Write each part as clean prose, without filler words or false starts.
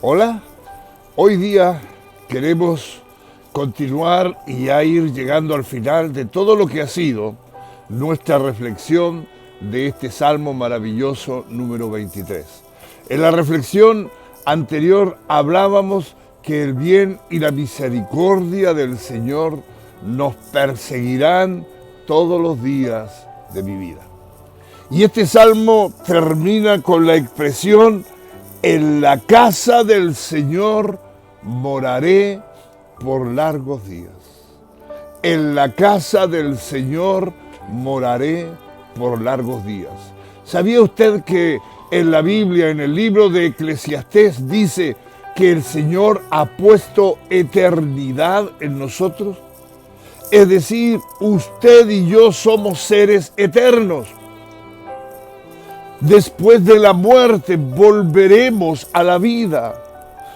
Hola, hoy día queremos continuar y ya ir llegando al final de todo lo que ha sido nuestra reflexión de este Salmo maravilloso número 23. En la reflexión anterior hablábamos que el bien y la misericordia del Señor nos perseguirán todos los días de mi vida. Y este salmo termina con la expresión: en la casa del Señor moraré por largos días. En la casa del Señor moraré por largos días. ¿Sabía usted que en la Biblia, en el libro de Eclesiastés, dice que el Señor ha puesto eternidad en nosotros? Es decir, usted y yo somos seres eternos. Después de la muerte volveremos a la vida.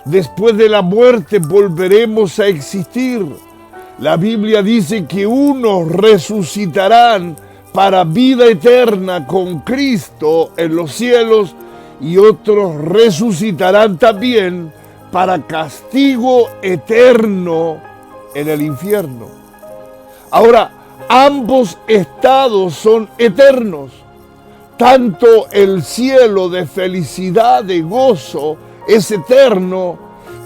Después de la muerte volveremos a existir. La Biblia dice que unos resucitarán para vida eterna con Cristo en los cielos y otros resucitarán también para castigo eterno en el infierno. Ahora, ambos estados son eternos. Tanto el cielo de felicidad, de gozo, es eterno,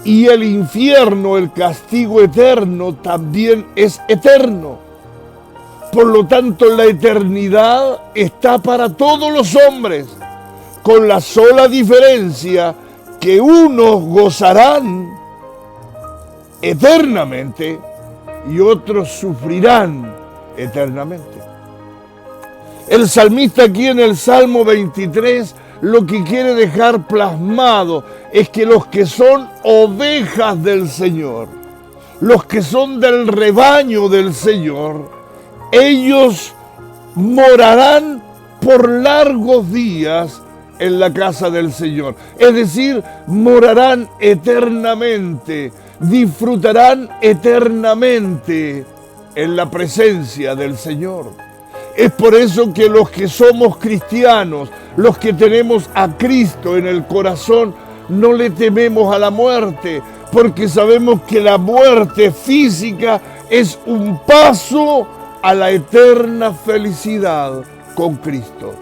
y el infierno, el castigo eterno, también es eterno. Por lo tanto, la eternidad está para todos los hombres, con la sola diferencia que unos gozarán eternamente y otros sufrirán eternamente. El salmista aquí en el Salmo 23 lo que quiere dejar plasmado es que los que son ovejas del Señor, los que son del rebaño del Señor, ellos morarán por largos días en la casa del Señor. Es decir, morarán eternamente, disfrutarán eternamente en la presencia del Señor. Es por eso que los que somos cristianos, los que tenemos a Cristo en el corazón, no le tememos a la muerte, porque sabemos que la muerte física es un paso a la eterna felicidad con Cristo.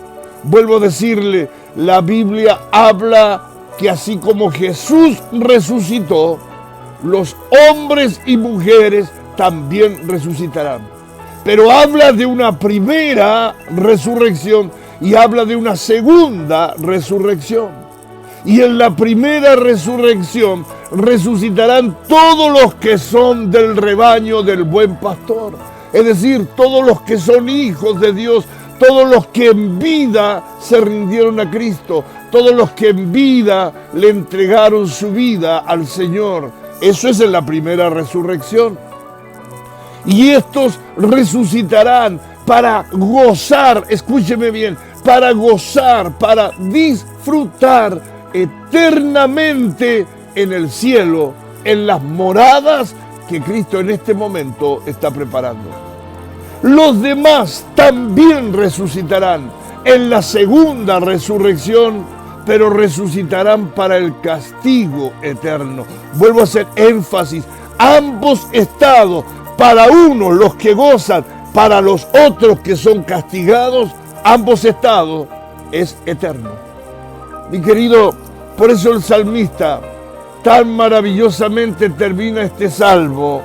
Vuelvo a decirle, la Biblia habla que así como Jesús resucitó, los hombres y mujeres también resucitarán. Pero habla de una primera resurrección y habla de una segunda resurrección. Y en la primera resurrección resucitarán todos los que son del rebaño del buen pastor. Es decir, todos los que son hijos de Dios, todos los que en vida se rindieron a Cristo, todos los que en vida le entregaron su vida al Señor. Eso es en la primera resurrección. Y estos resucitarán para gozar, escúcheme bien, para gozar, para disfrutar eternamente en el cielo, en las moradas que Cristo en este momento está preparando. Los demás también resucitarán en la segunda resurrección, pero resucitarán para el castigo eterno. Vuelvo a hacer énfasis, ambos estados, para unos los que gozan, para los otros que son castigados, ambos estados es eterno. Mi querido, por eso el salmista tan maravillosamente termina este salmo: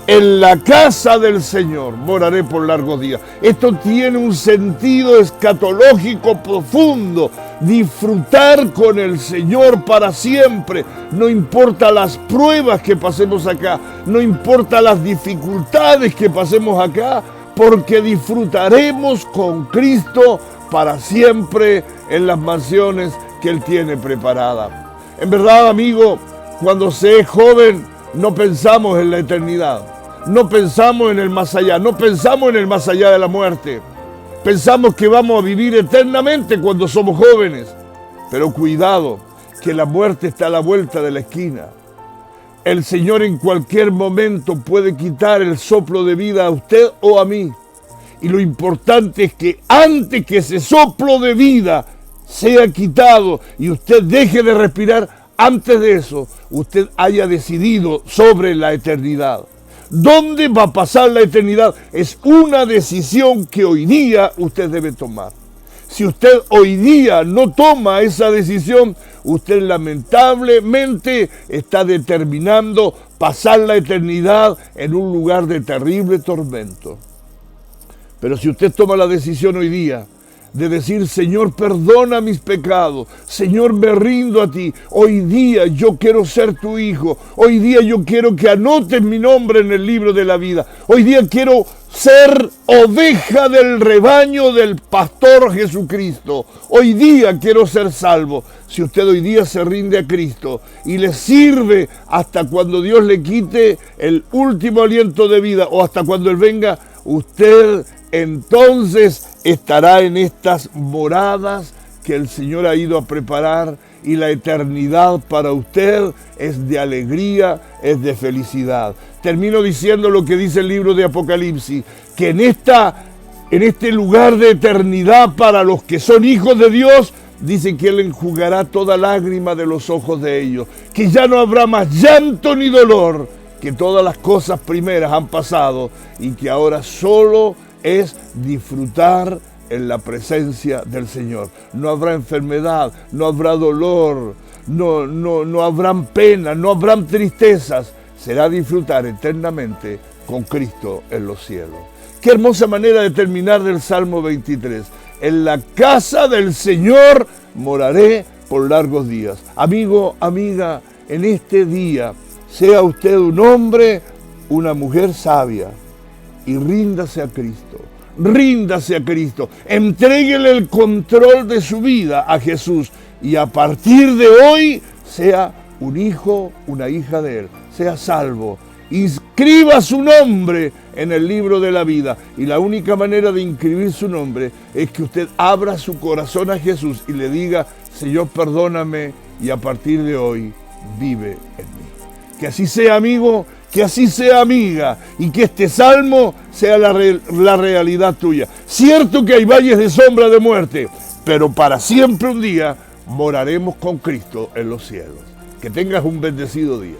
en la casa del Señor moraré por largos días. Esto tiene un sentido escatológico profundo. Disfrutar con el Señor para siempre. No importa las pruebas que pasemos acá, no importa las dificultades que pasemos acá, porque disfrutaremos con Cristo para siempre en las mansiones que Él tiene preparadas. En verdad, amigo, cuando se es joven, no pensamos en la eternidad, no pensamos en el más allá, no pensamos en el más allá de la muerte. Pensamos que vamos a vivir eternamente cuando somos jóvenes, pero cuidado, que la muerte está a la vuelta de la esquina. El Señor en cualquier momento puede quitar el soplo de vida a usted o a mí. Y lo importante es que antes que ese soplo de vida sea quitado y usted deje de respirar, antes de eso usted haya decidido sobre la eternidad. ¿Dónde va a pasar la eternidad? Es una decisión que hoy día usted debe tomar. Si usted hoy día no toma esa decisión, usted lamentablemente está determinando pasar la eternidad en un lugar de terrible tormento. Pero si usted toma la decisión hoy día de decir, Señor, perdona mis pecados, Señor, me rindo a ti, hoy día yo quiero ser tu hijo, hoy día yo quiero que anotes mi nombre en el libro de la vida, hoy día quiero ser oveja del rebaño del pastor Jesucristo, hoy día quiero ser salvo. Si usted hoy día se rinde a Cristo y le sirve hasta cuando Dios le quite el último aliento de vida o hasta cuando Él venga, usted entonces estará en estas moradas que el Señor ha ido a preparar, y la eternidad para usted es de alegría, es de felicidad. Termino diciendo lo que dice el libro de Apocalipsis, que en este lugar de eternidad para los que son hijos de Dios, dice que Él enjugará toda lágrima de los ojos de ellos, que ya no habrá más llanto ni dolor, que todas las cosas primeras han pasado y que ahora solo es disfrutar en la presencia del Señor. No habrá enfermedad, no habrá dolor, no habrán penas, no habrán tristezas. Será disfrutar eternamente con Cristo en los cielos. Qué hermosa manera de terminar del Salmo 23. En la casa del Señor moraré por largos días. Amigo, amiga, en este día, sea usted un hombre, una mujer sabia, y ríndase a Cristo. Ríndase a Cristo, entréguele el control de su vida a Jesús y a partir de hoy sea un hijo, una hija de Él, sea salvo. Inscriba su nombre en el libro de la vida, y la única manera de inscribir su nombre es que usted abra su corazón a Jesús y le diga, Señor, perdóname, y a partir de hoy vive en mí. Que así sea, amigo, que así sea, amiga, y que este salmo sea la realidad tuya. Cierto que hay valles de sombra de muerte, pero para siempre un día moraremos con Cristo en los cielos. Que tengas un bendecido día.